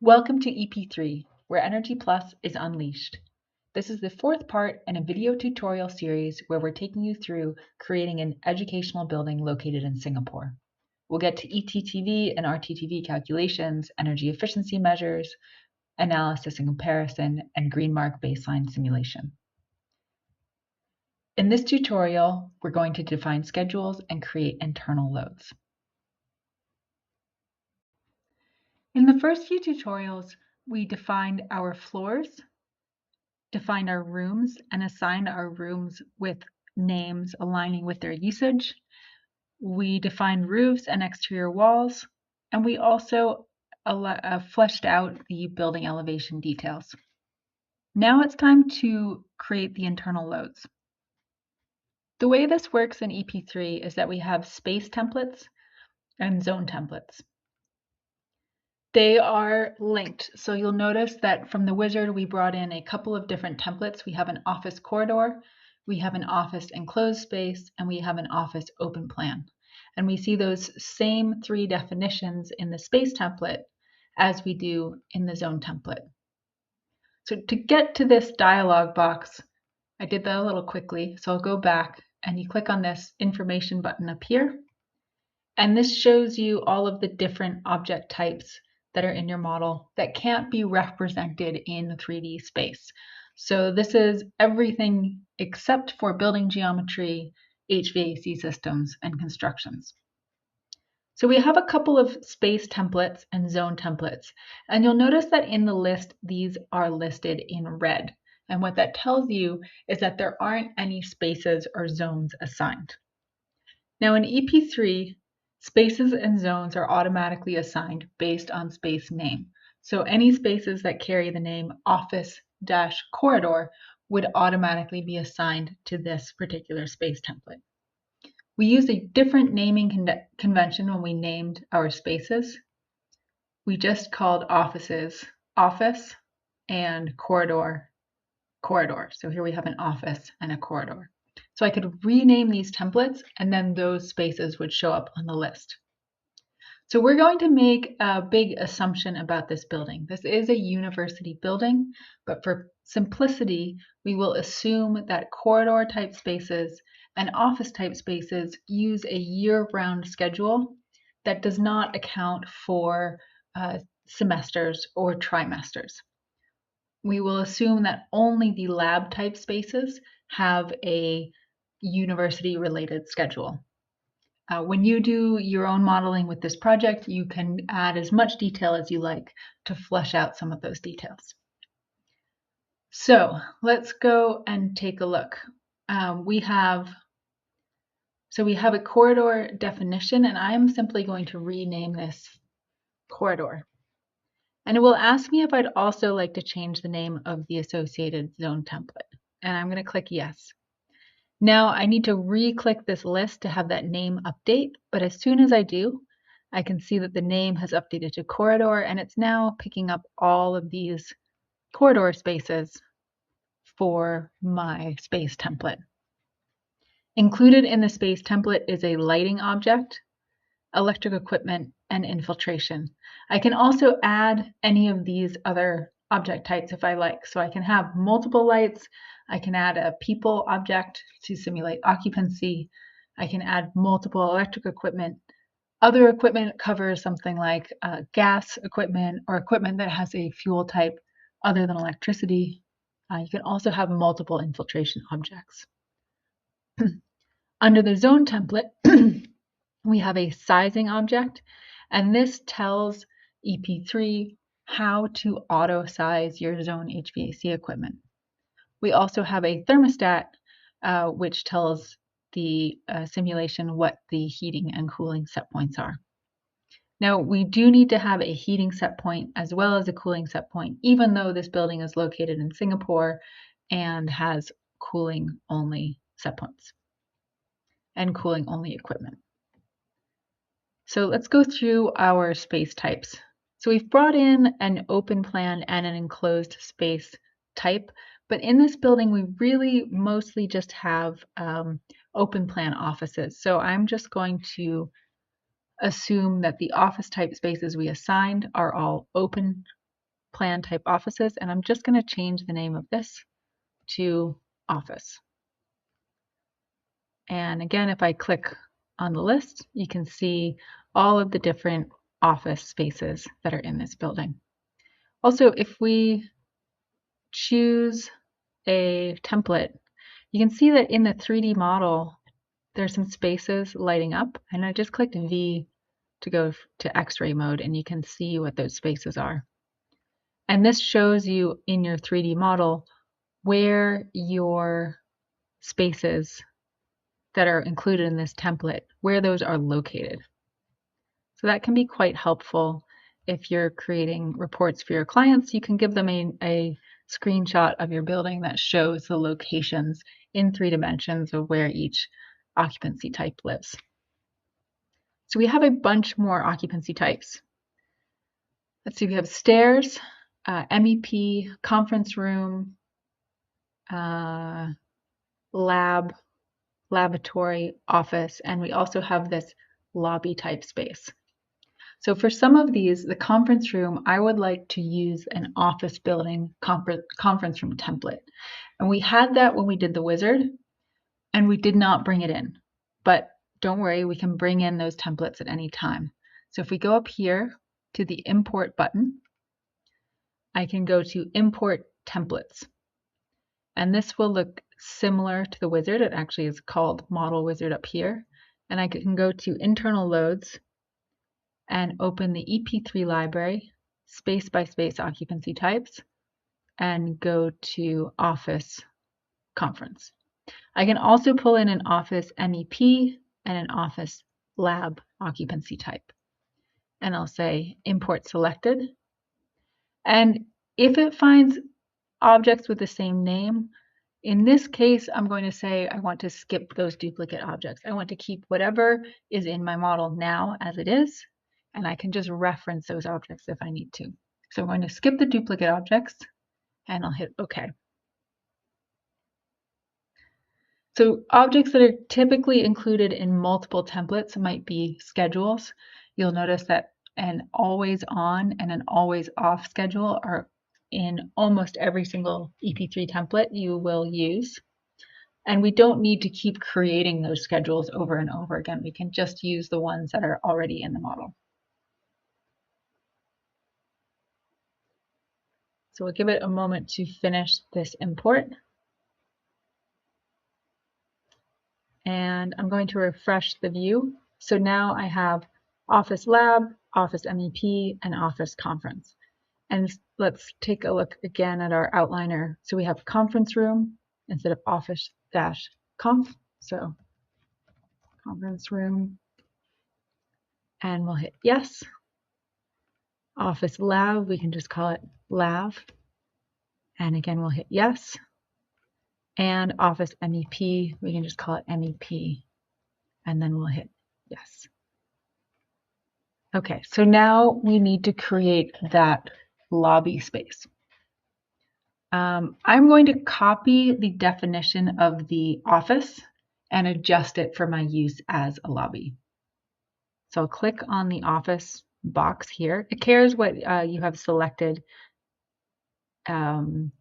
Welcome to EP3, where Energy Plus is unleashed. This is the fourth part in a video tutorial series where we're taking you through creating an educational building located in Singapore. We'll get to ETTV and RTTV calculations, energy efficiency measures, analysis and comparison, and green mark baseline simulation. In this tutorial, we're going to define schedules and create internal loads. In the first few tutorials, we defined our floors, defined our rooms, and assigned our rooms with names aligning with their usage. We defined roofs and exterior walls, and we also fleshed out the building elevation details. Now it's time to create the internal loads. The way this works in EP3 is that we have space templates and zone templates. They are linked, so you'll notice that from the wizard we brought in a couple of different templates. We have an office corridor, we have an office enclosed space, and we have an office open plan. And we see those same three definitions in the space template as we do in the zone template. So to get to this dialog box, I did that a little quickly, so I'll go back and you click on this information button up here. And this shows you all of the different object types that are in your model that can't be represented in 3D space. So this is everything except for building geometry, HVAC systems, and constructions. So we have a couple of space templates and zone templates, and you'll notice that in the list, these are listed in red. And what that tells you is that there aren't any spaces or zones assigned. Now in EP3, spaces and zones are automatically assigned based on space name. So any spaces that carry the name office-corridor would automatically be assigned to this particular space template. We used a different naming convention when we named our spaces. We just called offices office and corridor corridor. So here we have an office and a corridor. So I could rename these templates and then those spaces would show up on the list. So we're going to make a big assumption about this building. This is a university building, but for simplicity, we will assume that corridor type spaces and office type spaces use a year-round schedule that does not account for semesters or trimesters. We will assume that only the lab type spaces have a university-related schedule. When you do your own modeling with this project, you can add as much detail as you like to flesh out some of those details. So let's go and take a look. We have a corridor definition, and I'm simply going to rename this corridor. And it will ask me if I'd also like to change the name of the associated zone template. And I'm going to click yes. Now I need to re-click this list to have that name update, but as soon as I do, I can see that the name has updated to corridor, and it's now picking up all of these corridor spaces for my space template. Included in the space template is a lighting object, electric equipment, and infiltration. I can also add any of these other object types if I like. So I can have multiple lights. I can add a people object to simulate occupancy. I can add multiple electric equipment. Other equipment covers something like gas equipment or equipment that has a fuel type other than electricity. You can also have multiple infiltration objects. Under the zone template, we have a sizing object, and this tells EP3 how to auto size your zone HVAC equipment. We also have a thermostat, which tells the simulation what the heating and cooling set points are. Now, we do need to have a heating set point as well as a cooling set point, even though this building is located in Singapore and has cooling only set points and cooling only equipment. So let's go through our space types. So we've brought in an open plan and an enclosed space type, but in this building, we really mostly just have open plan offices. So I'm just going to assume that the office type spaces we assigned are all open plan type offices, and I'm just going to change the name of this to office. And again, if I click on the list, you can see all of the different office spaces that are in this building. Also, if we choose a template, you can see that in the 3D model, there's some spaces lighting up, and I just clicked V to go to X-ray mode, and you can see what those spaces are. And this shows you in your 3D model where your spaces that are included in this template, where those are located. So that can be quite helpful if you're creating reports for your clients. You can give them a screenshot of your building that shows the locations in 3 dimensions of where each occupancy type lives. So we have a bunch more occupancy types. Let's see, we have stairs, MEP, conference room, lab, laboratory, office, and we also have this lobby type space. So for some of these, the conference room, I would like to use an office building conference room template. And we had that when we did the wizard, and we did not bring it in. But don't worry, we can bring in those templates at any time. So if we go up here to the import button, I can go to import templates. And this will look similar to the wizard. It actually is called model wizard up here. And I can go to internal loads and open the EP3 library, space by space occupancy types, and go to office conference. I can also pull in an office MEP and an office lab occupancy type. And I'll say import selected. And if it finds objects with the same name, in this case, I'm going to say I want to skip those duplicate objects. I want to keep whatever is in my model now as it is, and I can just reference those objects if I need to. So I'm going to skip the duplicate objects, and I'll hit OK. So objects that are typically included in multiple templates might be schedules. You'll notice that an always on and an always off schedule are in almost every single EP3 template you will use. And we don't need to keep creating those schedules over and over again. We can just use the ones that are already in the model. So we'll give it a moment to finish this import. And I'm going to refresh the view. So now I have Office Lab, Office MEP, and Office Conference. And let's take a look again at our outliner. So we have conference room instead of office-conf. So conference room, and we'll hit yes. Office lab, we can just call it lab. And again, we'll hit yes. And office MEP, we can just call it MEP. And then we'll hit yes. Okay, so now we need to create that lobby space. I'm going to copy the definition of the office and adjust it for my use as a lobby. So I'll click on the office box here. It cares what you have selected and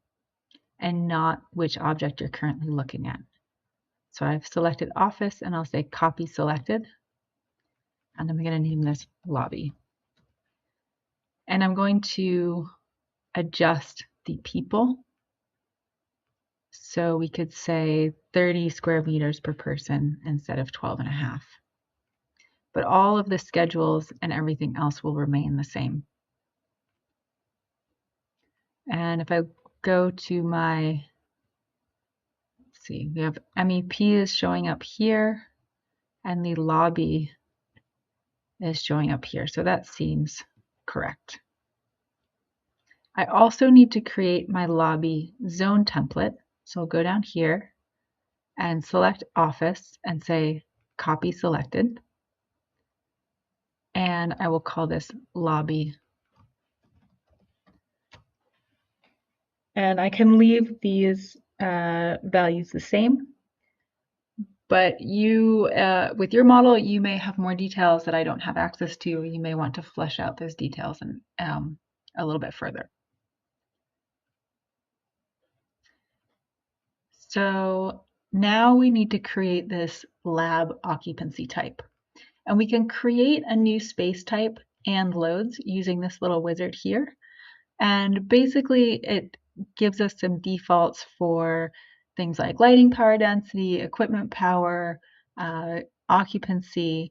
not which object you're currently looking at. So I've selected office, and I'll say copy selected. And I'm going to name this lobby. And I'm going to adjust the people. So we could say 30 square meters per person instead of 12.5. But all of the schedules and everything else will remain the same. And if I go to my, let's see, we have MEP is showing up here, and the lobby is showing up here. So that seems correct. I also need to create my lobby zone template. So I'll go down here and select office and say copy selected. And I will call this lobby. And I can leave these values the same. But you, with your model, you may have more details that I don't have access to. You may want to flesh out those details and a little bit further. So now we need to create this lab occupancy type. And we can create a new space type and loads using this little wizard here. And basically it gives us some defaults for things like lighting power density, equipment power, occupancy,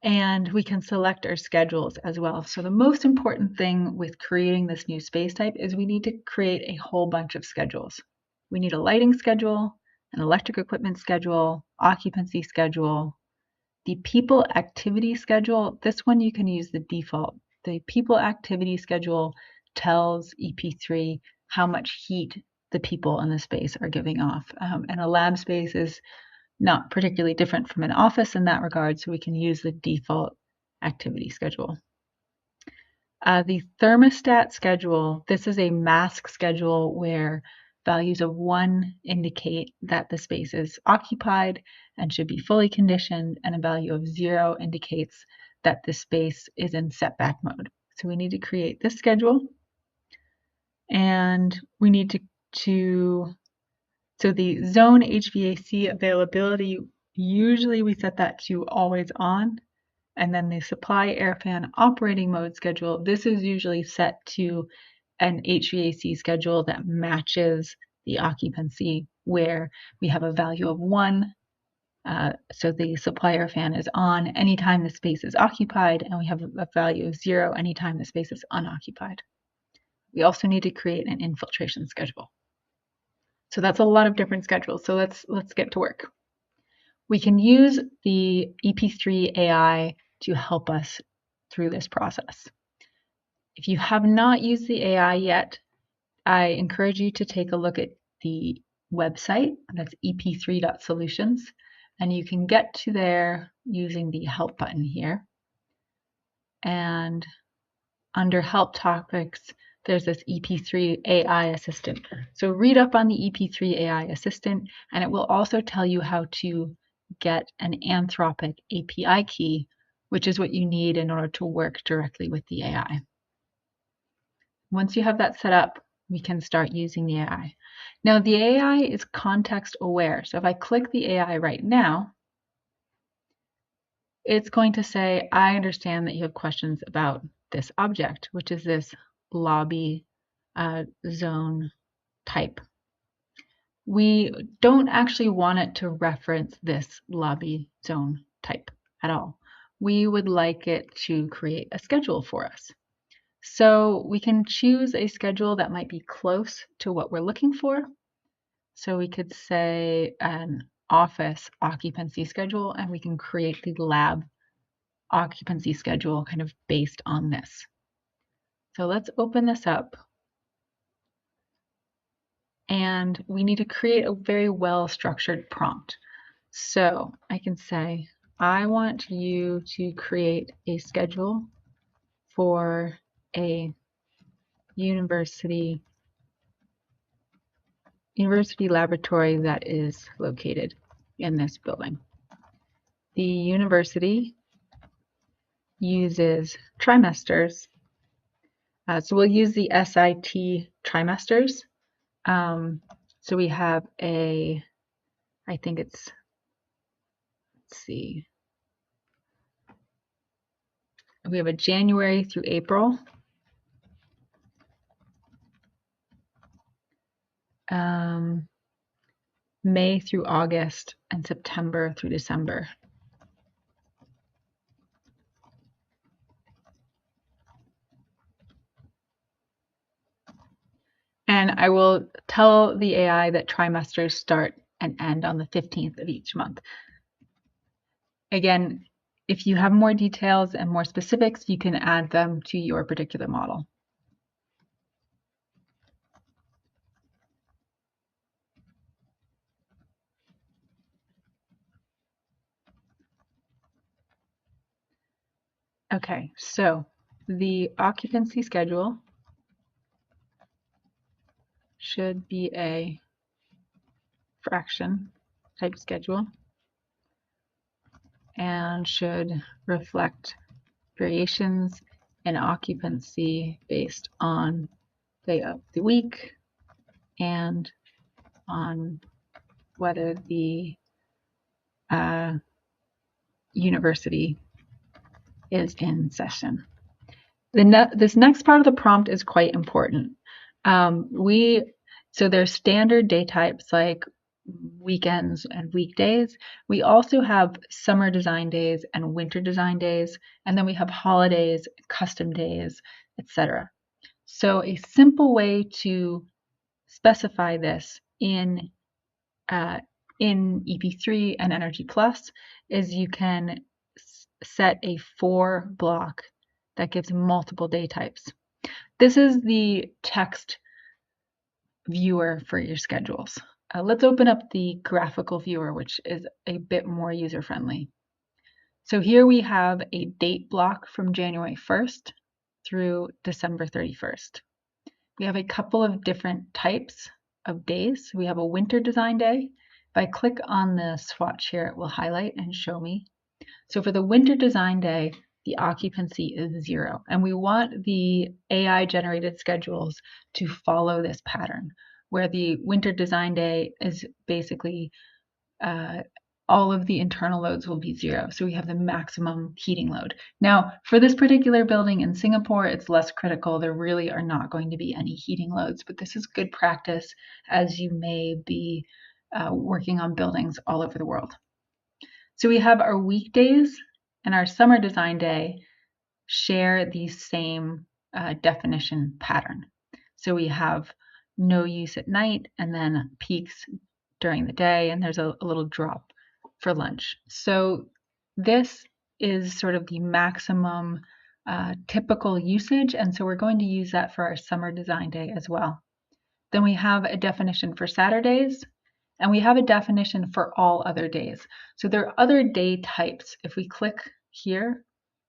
and we can select our schedules as well. So the most important thing with creating this new space type is we need to create a whole bunch of schedules. We need a lighting schedule, an electric equipment schedule, occupancy schedule, the people activity schedule. This one you can use the default. The people activity schedule tells EP3 how much heat the people in the space are giving off. And a lab space is not particularly different from an office in that regard, so we can use the default activity schedule. The thermostat schedule, this is a mask schedule where values of 1 indicate that the space is occupied and should be fully conditioned, and a value of 0 indicates that the space is in setback mode. So we need to create this schedule, and we need so the zone HVAC availability, usually we set that to always on. And then the supply air fan operating mode schedule, this is usually set to an HVAC schedule that matches the occupancy, where we have a value of 1. So the supply air fan is on anytime the space is occupied, and we have a value of 0 anytime the space is unoccupied. We also need to create an infiltration schedule. So that's a lot of different schedules. So let's get to work. We can use the EP3 AI to help us through this process. If you have not used the AI yet, I encourage you to take a look at the website. That's ep3.solutions, and you can get to there using the help button here. And under help topics, there's this EP3 AI assistant. So read up on the EP3 AI assistant, and it will also tell you how to get an Anthropic API key, which is what you need in order to work directly with the AI. Once you have that set up, we can start using the AI. Now the AI is context aware. So if I click the AI right now, it's going to say, I understand that you have questions about this object, which is this lobby zone type. We don't actually want it to reference this lobby zone type at all. We would like it to create a schedule for us. So we can choose a schedule that might be close to what we're looking for. So we could say an office occupancy schedule, and we can create the lab occupancy schedule kind of based on this. So let's open this up. And we need to create a very well-structured prompt. So I can say, I want you to create a schedule for a university laboratory that is located in this building. The university uses trimesters. So we'll use the SIT trimesters. So we have I think it's, let's see, we have a January through April, May through August, and September through December. And I will tell the AI that trimesters start and end on the 15th of each month. Again, if you have more details and more specifics, you can add them to your particular model. Okay, so the occupancy schedule should be a fraction type schedule and should reflect variations in occupancy based on day of the week and on whether the university is in session. This next part of the prompt is quite important. So there's standard day types like weekends and weekdays. We also have summer design days and winter design days, and then we have holidays, custom days, etc. So a simple way to specify this in EP3 and Energy Plus is you can set a for block that gives multiple day types. This is the text viewer for your schedules. Let's open up the graphical viewer, which is a bit more user-friendly. So here we have a date block from January 1st through December 31st. We have a couple of different types of days. We have a winter design day. If I click on the swatch here, it will highlight and show me. So for the winter design day, the occupancy is 0. And we want the AI generated schedules to follow this pattern, where the winter design day is basically all of the internal loads will be 0. So we have the maximum heating load. Now, for this particular building in Singapore, it's less critical. There really are not going to be any heating loads, but this is good practice as you may be working on buildings all over the world. So we have our weekdays and our summer design day share the same definition pattern. So we have no use at night and then peaks during the day, and there's a little drop for lunch. So this is sort of the maximum typical usage, and so we're going to use that for our summer design day as well. Then we have a definition for Saturdays, and we have a definition for all other days. So there are other day types. If we click here,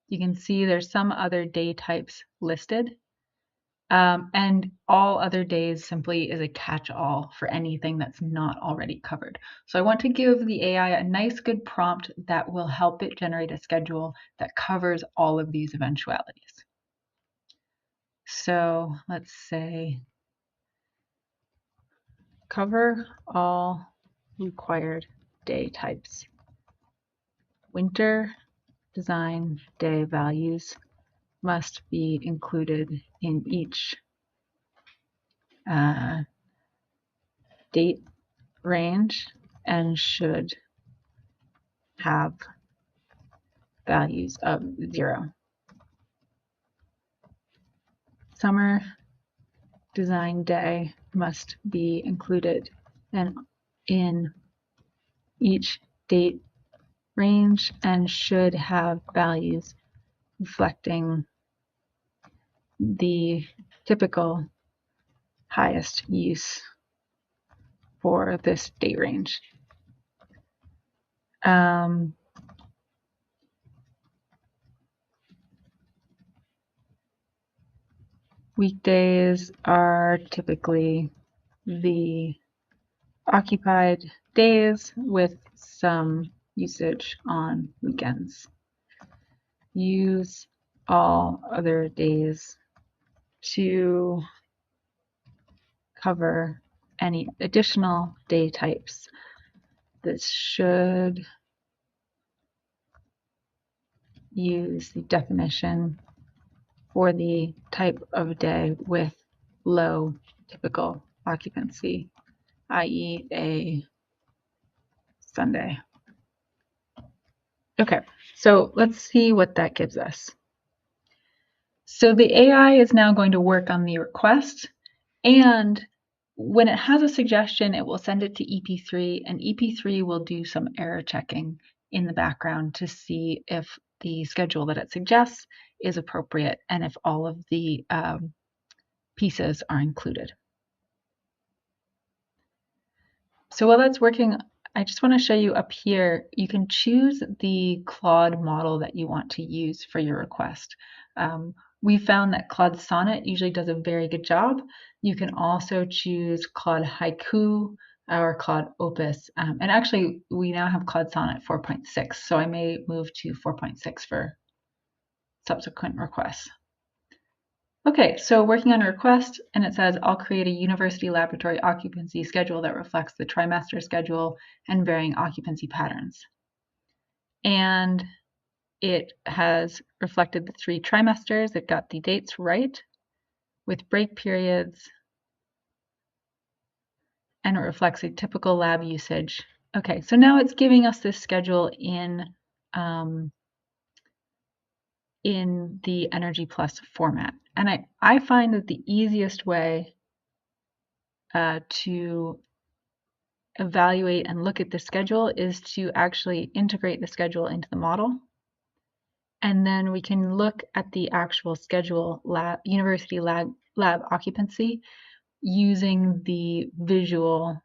you can see there's some other day types listed. And all other days simply is a catch-all for anything that's not already covered. So I want to give the AI a nice good prompt that will help it generate a schedule that covers all of these eventualities. So let's say cover all required day types. Winter design day values must be included in each date range and should have values of 0. Summer design day must be included in each date range and should have values reflecting the typical highest use for this date range. Weekdays are typically the occupied days with some usage on weekends. Use all other days to cover any additional day types. This should use the definition for the type of day with low typical occupancy, i.e. a Sunday. Okay, so let's see what that gives us. So the AI is now going to work on the request, and when it has a suggestion, it will send it to EP3, and EP3 will do some error checking in the background to see if the schedule that it suggests is appropriate and if all of the pieces are included. So while that's working, I just want to show you up here, you can choose the Claude model that you want to use for your request. We found that Claude Sonnet usually does a very good job. You can also choose Claude Haiku or Claude Opus. And actually, we now have Claude Sonnet 4.6, so I may move to 4.6 for subsequent requests. Okay, so working on a request, and it says, I'll create a university laboratory occupancy schedule that reflects the trimester schedule and varying occupancy patterns. And it has reflected the 3 trimesters. It got the dates right with break periods, and it reflects a typical lab usage. Okay, so now it's giving us this schedule in the Energy Plus format. And I find that the easiest way to evaluate and look at the schedule is to actually integrate the schedule into the model. And then we can look at the actual schedule university lab occupancy using the visual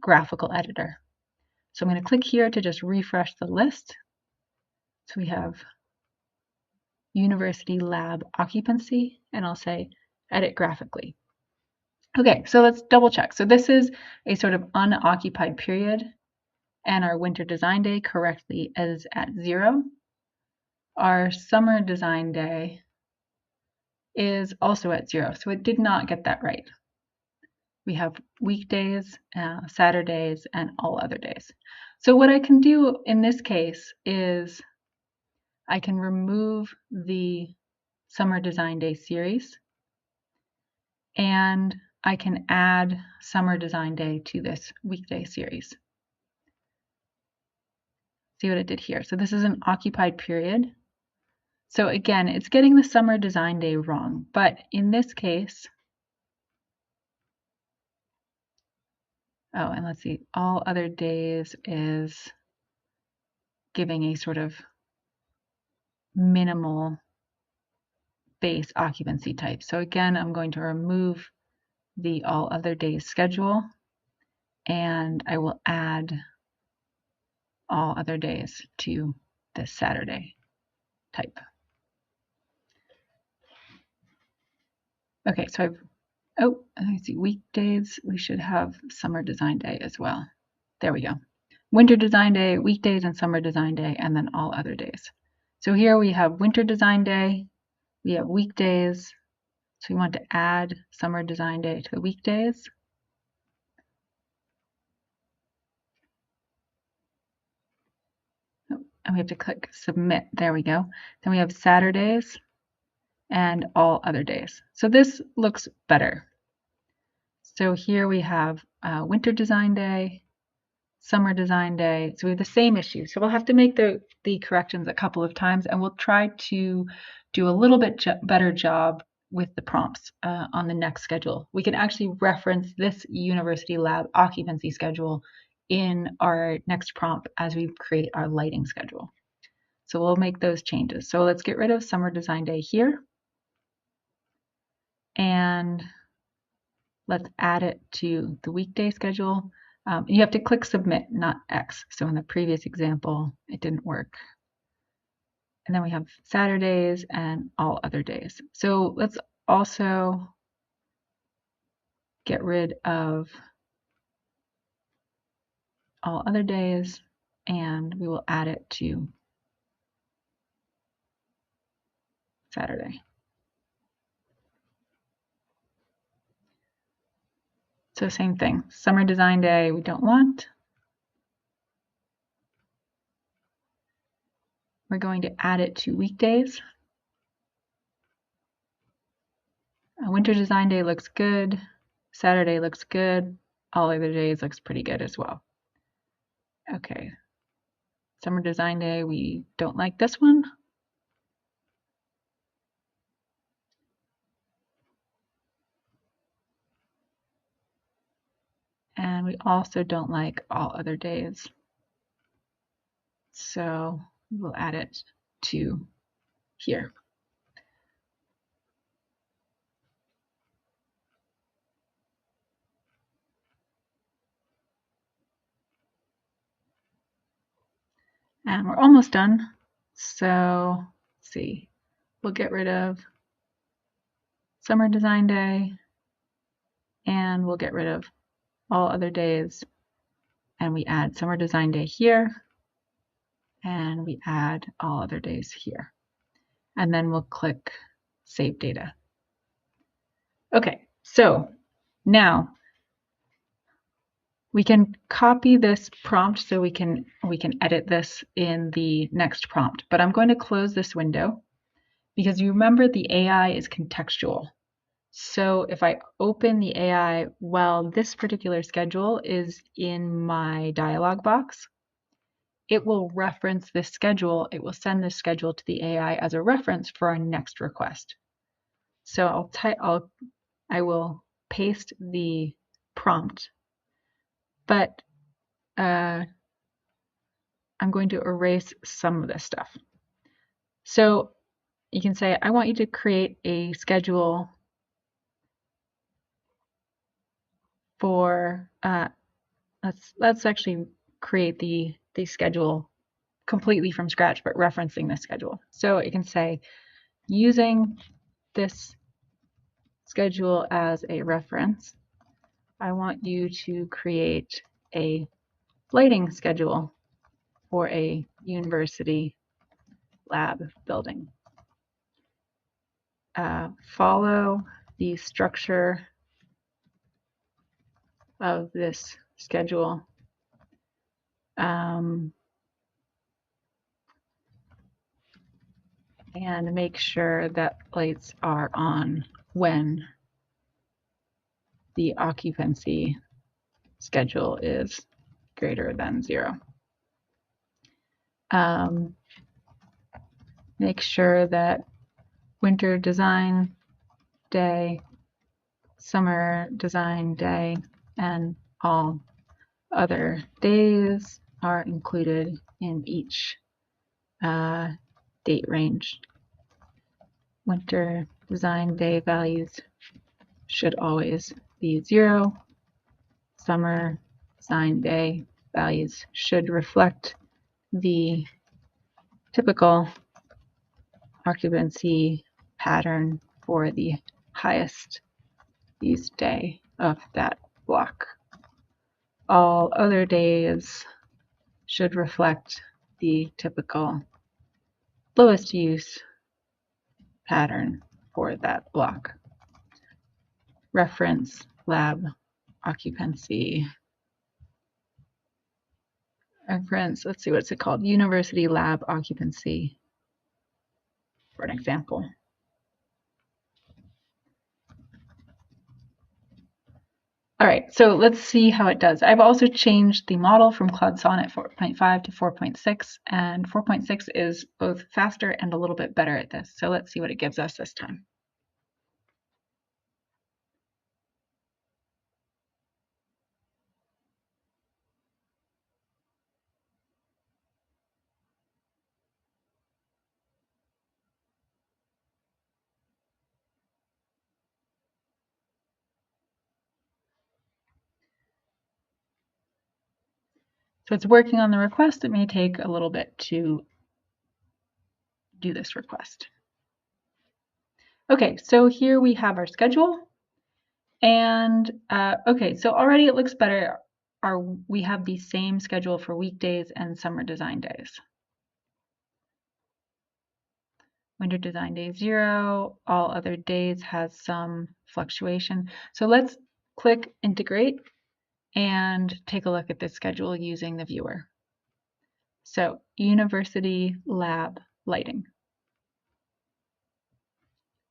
graphical editor. So I'm going to click here to just refresh the list. So we have university lab occupancy, and I'll say edit graphically. Okay, so let's double check. So this is a sort of unoccupied period, and our winter design day correctly is at 0. Our summer design day is also at 0, so it did not get that right. We have weekdays, Saturdays, and all other days. So what I can do in this case is I can remove the summer design day series, and I can add summer design day to this weekday series. See what it did here. So this is an occupied period. So again, it's getting the summer design day wrong, but in this case, oh, and let's see, all other days is giving a sort of minimal base occupancy type. So again, I'm going to remove the all other days schedule, and I will add all other days to this Saturday type. Okay, so let's see, weekdays, we should have summer design day as well. There we go. Winter design day, weekdays, and summer design day, and then all other days. So here we have winter design day, we have weekdays, so we want to add summer design day to the weekdays. And we have to click submit, there we go. Then we have Saturdays and all other days. So this looks better. So here we have winter design day, summer design day. So we have the same issue. So we'll have to make the corrections a couple of times, and we'll try to do a little bit better job with the prompts on the next schedule. We can actually reference this university lab occupancy schedule in our next prompt as we create our lighting schedule. So we'll make those changes. So let's get rid of summer design day here, and let's add it to the weekday schedule. You have to click submit, not X. So in the previous example, it didn't work. And then we have Saturdays and all other days. So let's also get rid of all other days, and we will add it to Saturday. So same thing, summer design day we don't want. We're going to add it to weekdays. Winter design day looks good. Saturday looks good. All other days looks pretty good as well. Okay. Summer design day, we don't like this one. And we also don't like all other days. So we'll add it to here. And we're almost done. So let's see, we'll get rid of summer design day, and we'll get rid of all other days, and we add summer design day here, and we add all other days here. And then we'll click save data. Okay, so now we can copy this prompt so we can edit this in the next prompt, but I'm going to close this window because you remember the AI is contextual. So if I open the AI while this particular schedule is in my dialog box, it will reference this schedule. It will send this schedule to the AI as a reference for our next request. So I will paste the prompt, but I'm going to erase some of this stuff. So you can say, I want you to create a schedule for, let's actually create the schedule completely from scratch, but referencing this schedule. So you can say, using this schedule as a reference, I want you to create a lighting schedule for a university lab building. Follow the structure of this schedule. And make sure that lights are on when the occupancy schedule is greater than 0. Make sure that winter design day, summer design day, and all other days are included in each date range. Winter design day values should always be 0. Summer design day values should reflect the typical occupancy pattern for the highest use day of that block. All other days should reflect the typical lowest use pattern for that block. Reference lab occupancy. Reference, let's see, what's it called? University lab occupancy, for an example. All right, so let's see how it does. I've also changed the model from Cloud Sonnet 4.5 to 4.6, and 4.6 is both faster and a little bit better at this. So let's see what it gives us this time. So it's working on the request. It may take a little bit to do this request. Okay, so here we have our schedule. And okay, so already it looks better. We have the same schedule for weekdays and summer design days. Winter design day 0, all other days has some fluctuation. So let's click integrate and take a look at this schedule using the viewer. So university lab lighting.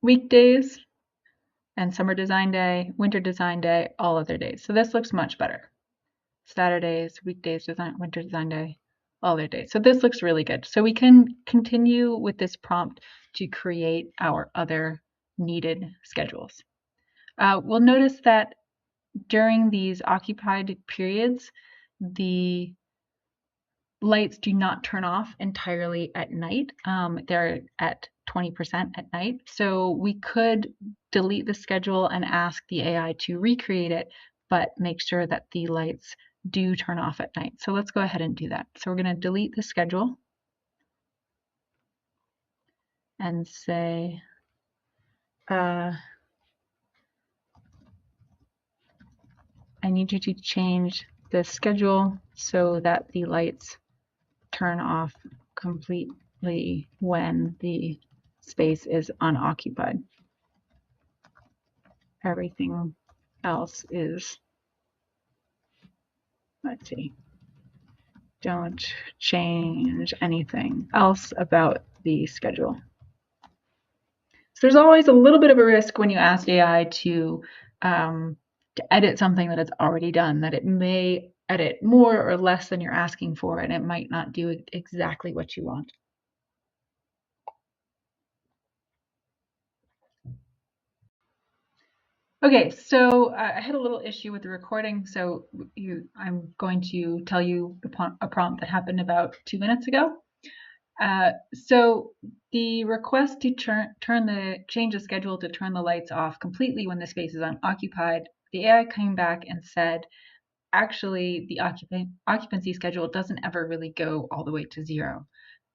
Weekdays and summer design day, winter design day, all other days. So this looks much better. Saturdays, weekdays, design, winter design day, all other days. So this looks really good. So we can continue with this prompt to create our other needed schedules. We'll notice that during these occupied periods, the lights do not turn off entirely at night. They're at 20% at night. So we could delete the schedule and ask the AI to recreate it, but make sure that the lights do turn off at night. So let's go ahead and do that. So we're going to delete the schedule and say, I need you to change the schedule so that the lights turn off completely when the space is unoccupied. everything else is, let's see, don't change anything else about the schedule. So there's always a little bit of a risk when you ask AI to edit something that it's already done, that it may edit more or less than you're asking for, and it might not do exactly what you want. Okay, so I had a little issue with the recording, so I'm going to tell you a prompt that happened about 2 minutes ago. So the request to change the schedule to turn the lights off completely when the space is unoccupied, the AI came back and said, actually, the occupancy schedule doesn't ever really go all the way to 0.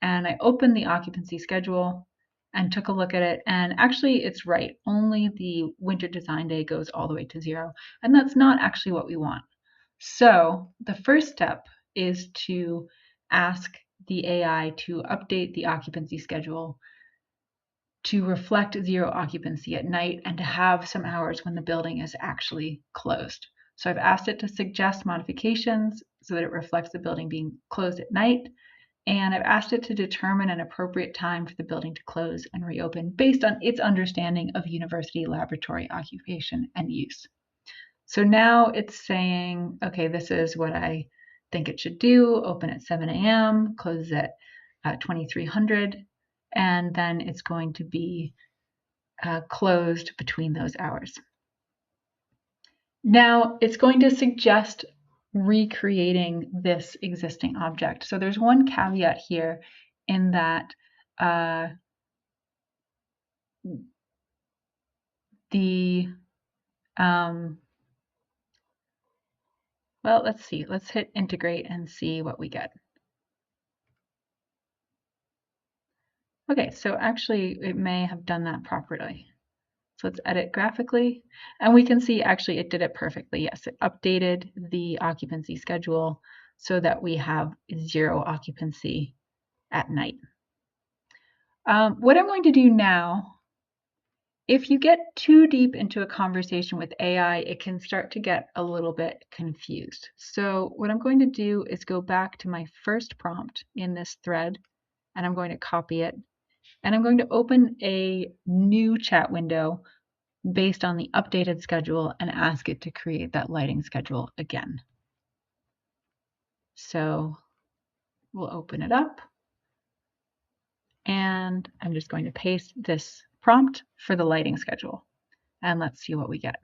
And I opened the occupancy schedule and took a look at it, and actually it's right. Only the winter design day goes all the way to 0, and that's not actually what we want. So the first step is to ask the AI to update the occupancy schedule to reflect 0 occupancy at night and to have some hours when the building is actually closed. So I've asked it to suggest modifications so that it reflects the building being closed at night. And I've asked it to determine an appropriate time for the building to close and reopen based on its understanding of university laboratory occupation and use. So now it's saying, okay, this is what I think it should do. Open at 7 a.m., close at 2300, and then it's going to be closed between those hours. Now it's going to suggest recreating this existing object. So there's one caveat here in that well, let's see. Let's hit integrate and see what we get. Okay, so actually it may have done that properly. So let's edit graphically, and we can see actually it did it perfectly. Yes, it updated the occupancy schedule so that we have 0 occupancy at night. What I'm going to do now, if you get too deep into a conversation with AI, it can start to get a little bit confused. So what I'm going to do is go back to my first prompt in this thread, and I'm going to copy it, and I'm going to open a new chat window based on the updated schedule and ask it to create that lighting schedule again. So we'll open it up, and I'm just going to paste this prompt for the lighting schedule, and let's see what we get.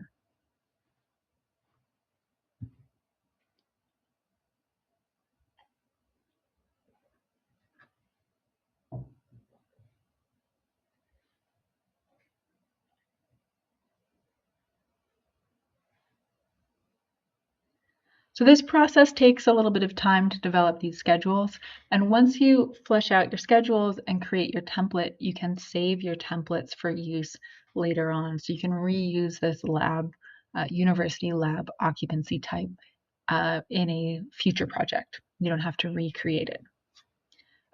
So this process takes a little bit of time to develop these schedules, and once you flesh out your schedules and create your template, you can save your templates for use later on. So you can reuse this lab, university lab occupancy type in a future project. You don't have to recreate it.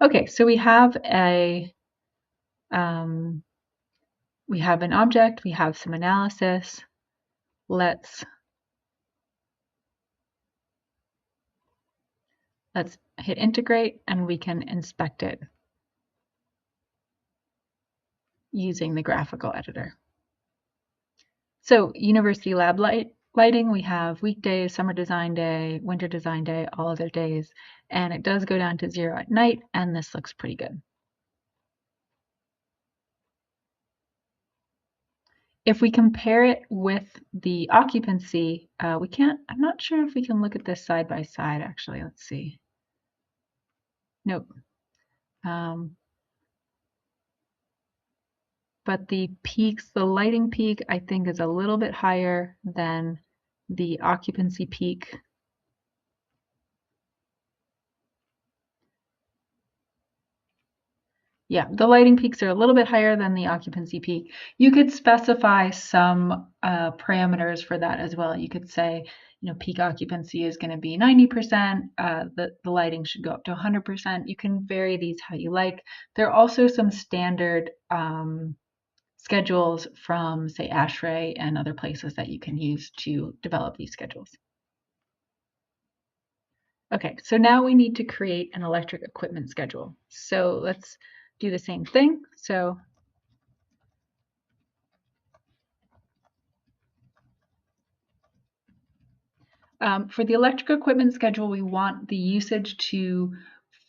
Okay, so we have an object, we have some analysis. Let's hit integrate, and we can inspect it using the graphical editor. So university lab lighting, we have weekdays, summer design day, winter design day, all other days, and it does go down to 0 at night, and this looks pretty good. If we compare it with the occupancy, we can't, I'm not sure if we can look at this side by side, actually. Let's see. Nope. But the peaks, the lighting peak, I think is a little bit higher than the occupancy peak. Yeah, the lighting peaks are a little bit higher than the occupancy peak. You could specify some parameters for that as well. You could say, peak occupancy is going to be 90%. The lighting should go up to 100%. You can vary these how you like. There are also some standard schedules from, say, ASHRAE and other places that you can use to develop these schedules. Okay, so now we need to create an electric equipment schedule. So let's do the same thing. So for the electric equipment schedule, we want the usage to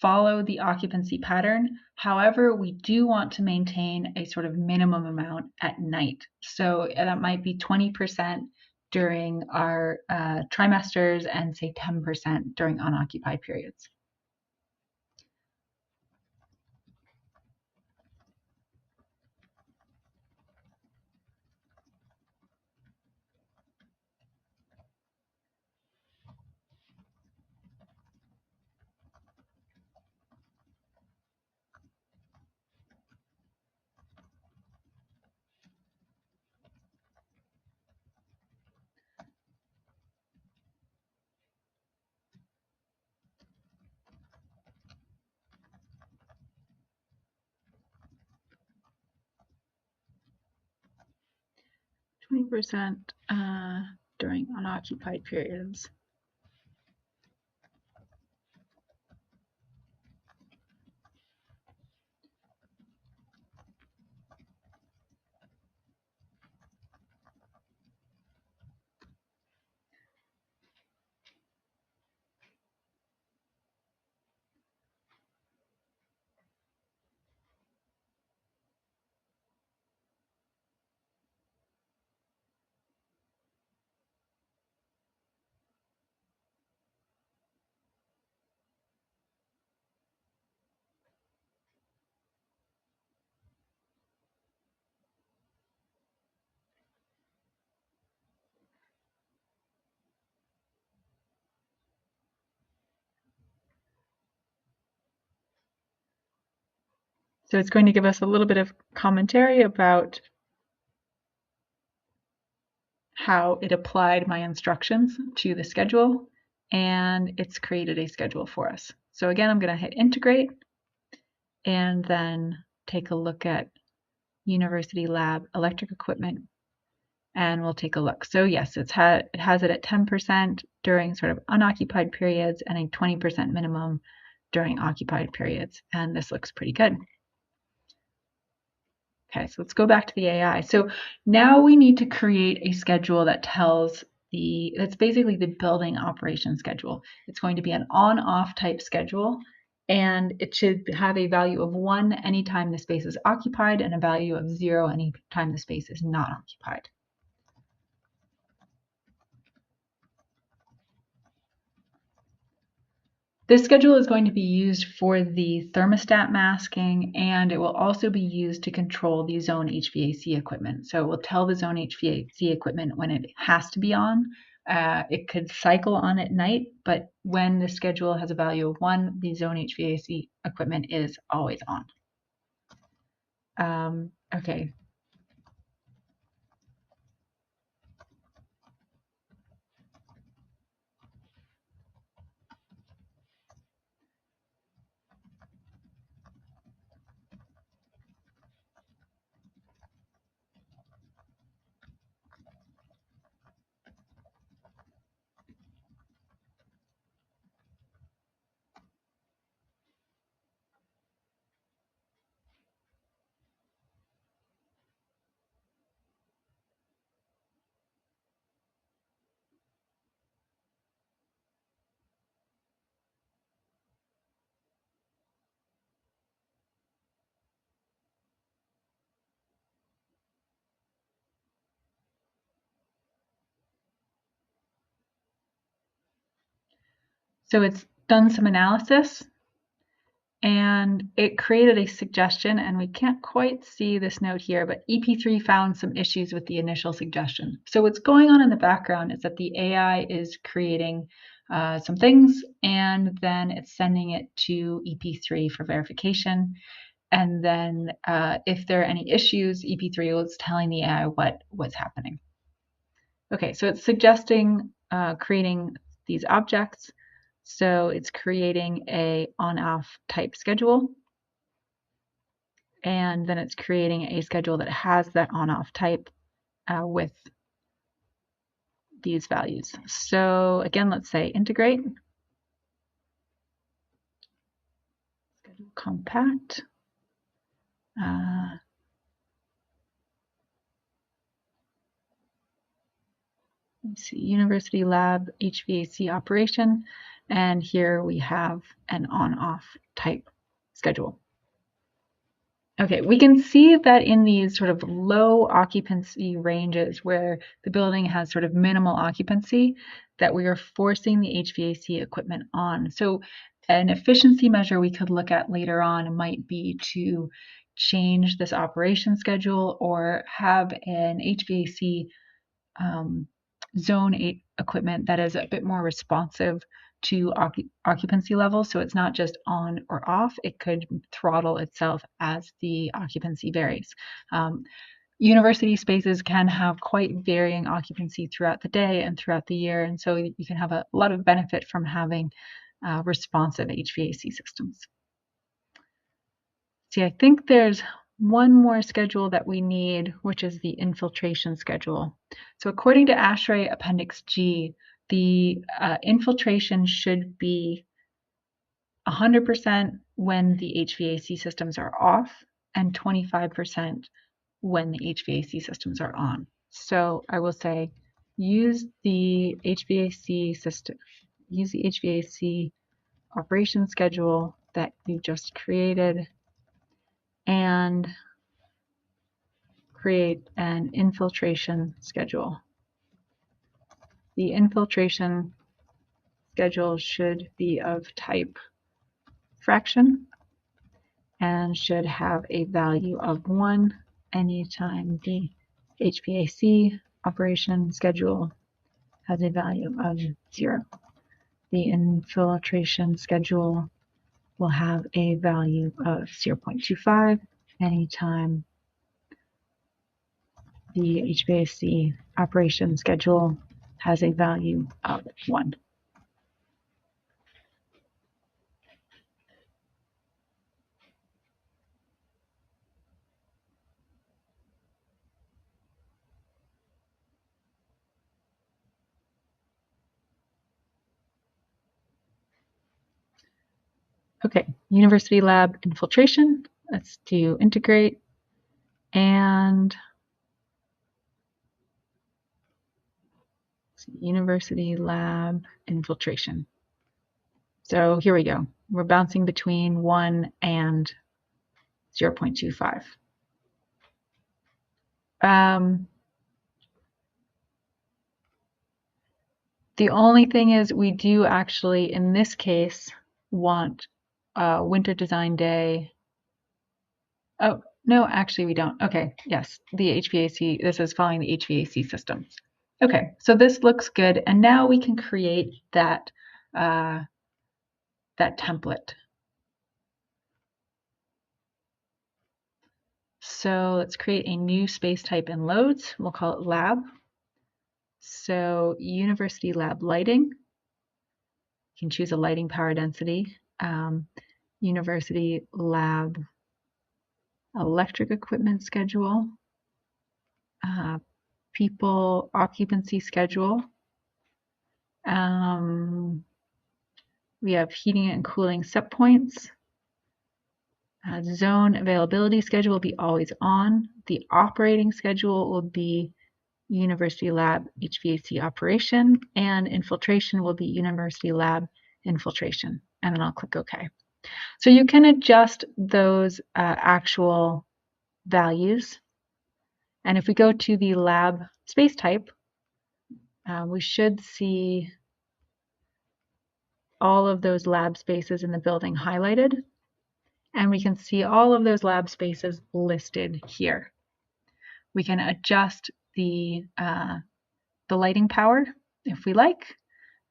follow the occupancy pattern. However, we do want to maintain a sort of minimum amount at night. So that might be 20% during our trimesters and say 10% during unoccupied periods. %, during unoccupied periods. So it's going to give us a little bit of commentary about how it applied my instructions to the schedule, and it's created a schedule for us. So again, I'm going to hit integrate and then take a look at University Lab electric equipment, and we'll take a look. So yes, it has it at 10% during sort of unoccupied periods and a 20% minimum during occupied periods, and this looks pretty good. Okay, so let's go back to the AI. So now we need to create a schedule that tells that's basically the building operation schedule. It's going to be an on-off type schedule, and it should have a value of 1 anytime the space is occupied and a value of 0 anytime the space is not occupied. This schedule is going to be used for the thermostat masking, and it will also be used to control the zone HVAC equipment. So it will tell the zone HVAC equipment when it has to be on. It could cycle on at night, but when the schedule has a value of 1, the zone HVAC equipment is always on. Okay. So it's done some analysis, and it created a suggestion, and we can't quite see this note here, but EP3 found some issues with the initial suggestion. So what's going on in the background is that the AI is creating some things, and then it's sending it to EP3 for verification. And then if there are any issues, EP3 was telling the AI what's happening. Okay, so it's suggesting creating these objects. So it's creating a on-off type schedule, and then it's creating a schedule that has that on-off type with these values. So again, let's say integrate, schedule compact, let's see, university lab HVAC operation, and here we have an on-off type schedule. Okay, we can see that in these sort of low occupancy ranges where the building has sort of minimal occupancy, that we are forcing the HVAC equipment on. So an efficiency measure we could look at later on might be to change this operation schedule or have an HVAC zone 8 equipment that is a bit more responsive to occupancy levels. So it's not just on or off, it could throttle itself as the occupancy varies. University spaces can have quite varying occupancy throughout the day and throughout the year, and so you can have a lot of benefit from having responsive HVAC systems. See, I think there's one more schedule that we need, which is the infiltration schedule. So according to ASHRAE Appendix G, the infiltration should be 100% when the HVAC systems are off and 25% when the HVAC systems are on. So I will say use the HVAC system, use the HVAC operation schedule that you just created and create an infiltration schedule. The infiltration schedule should be of type fraction and should have a value of 1 anytime the HVAC operation schedule has a value of 0. The infiltration schedule will have a value of 0.25 anytime the HVAC operation schedule has a value of 1. Okay, university lab infiltration. Let's do integrate and university lab infiltration. So here we go. We're bouncing between 1 and 0.25. The only thing is we do actually, in this case, want winter design day. Oh, no, actually we don't. Okay, yes, the HVAC, this is following the HVAC systems. Okay, so this looks good, and now we can create that, that template. So let's create a new space type in loads. We'll call it lab. So university lab lighting. You can choose a lighting power density. University lab electric equipment schedule. People occupancy schedule. We have heating and cooling set points. Zone availability schedule will be always on. The operating schedule will be university lab HVAC operation, and infiltration will be university lab infiltration. And then I'll click OK. So you can adjust those actual values. And if we go to the lab space type, we should see all of those lab spaces in the building highlighted. And we can see all of those lab spaces listed here. We can adjust the lighting power if we like.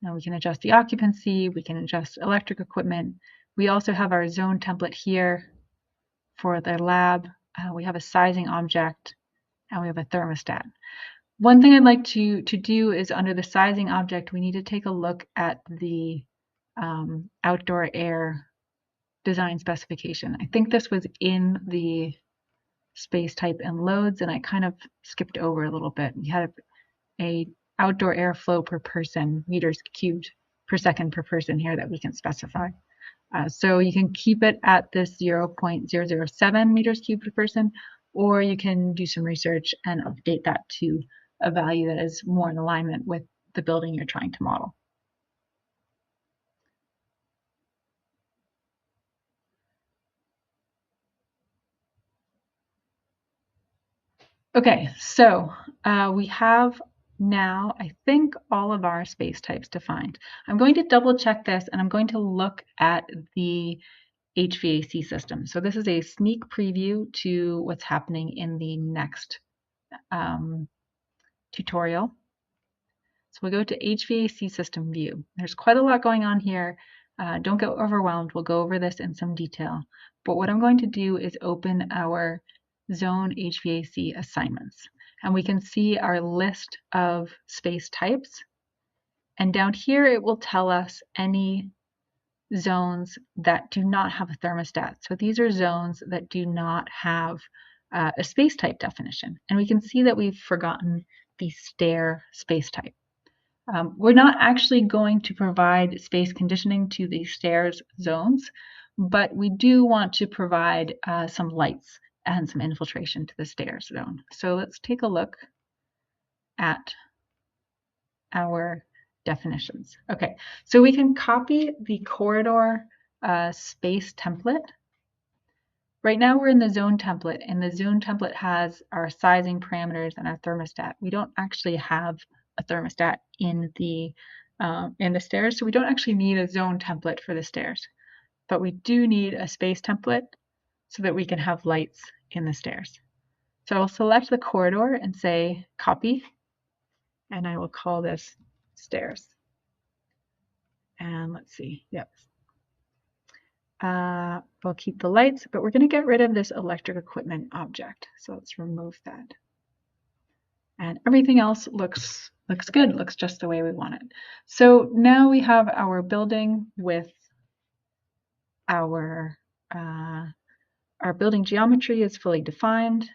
Now we can adjust the occupancy, we can adjust electric equipment. We also have our zone template here for the lab. We have a sizing object and we have a thermostat. One thing I'd like to do is under the sizing object, we need to take a look at the outdoor air design specification. I think this was in the space type and loads, and I kind of skipped over a little bit. We had a outdoor airflow per person, meters cubed per second per person here that we can specify. So you can keep it at this 0.007 meters cubed per person, or you can do some research and update that to a value that is more in alignment with the building you're trying to model. Okay, so we have now, I think, all of our space types defined. I'm going to double check this, and I'm going to look at the HVAC system. So this is a sneak preview to what's happening in the next tutorial. So we'll go to HVAC system view. There's quite a lot going on here. Don't get overwhelmed. We'll go over this in some detail. But what I'm going to do is open our zone HVAC assignments. And we can see our list of space types. And down here, it will tell us any zones that do not have a thermostat. So these are zones that do not have a space type definition. And we can see that we've forgotten the stair space type. We're not actually going to provide space conditioning to the stairs zones, but we do want to provide some lights and some infiltration to the stairs zone. So let's take a look at our definitions. Okay, so we can copy the corridor space template. Right now we're in the zone template, and the zone template has our sizing parameters and our thermostat. We don't actually have a thermostat in the stairs, so we don't actually need a zone template for the stairs, but we do need a space template so that we can have lights in the stairs. So I'll select the corridor and say copy, and I will call this stairs. And let's see, yep. We'll keep the lights, but we're going to get rid of this electric equipment object. So let's remove that. And everything else looks good, looks just the way we want it. So now we have our building with our building geometry is fully defined.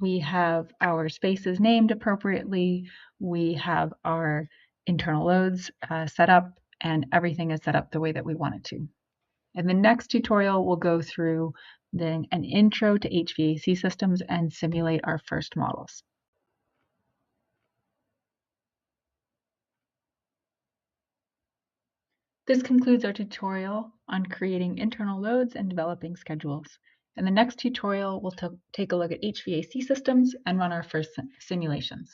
We have our spaces named appropriately. We have our internal loads set up, and everything is set up the way that we want it to. In the next tutorial, we'll go through an intro to HVAC systems and simulate our first models. This concludes our tutorial on creating internal loads and developing schedules. In the next tutorial, we'll take a look at HVAC systems and run our first simulations.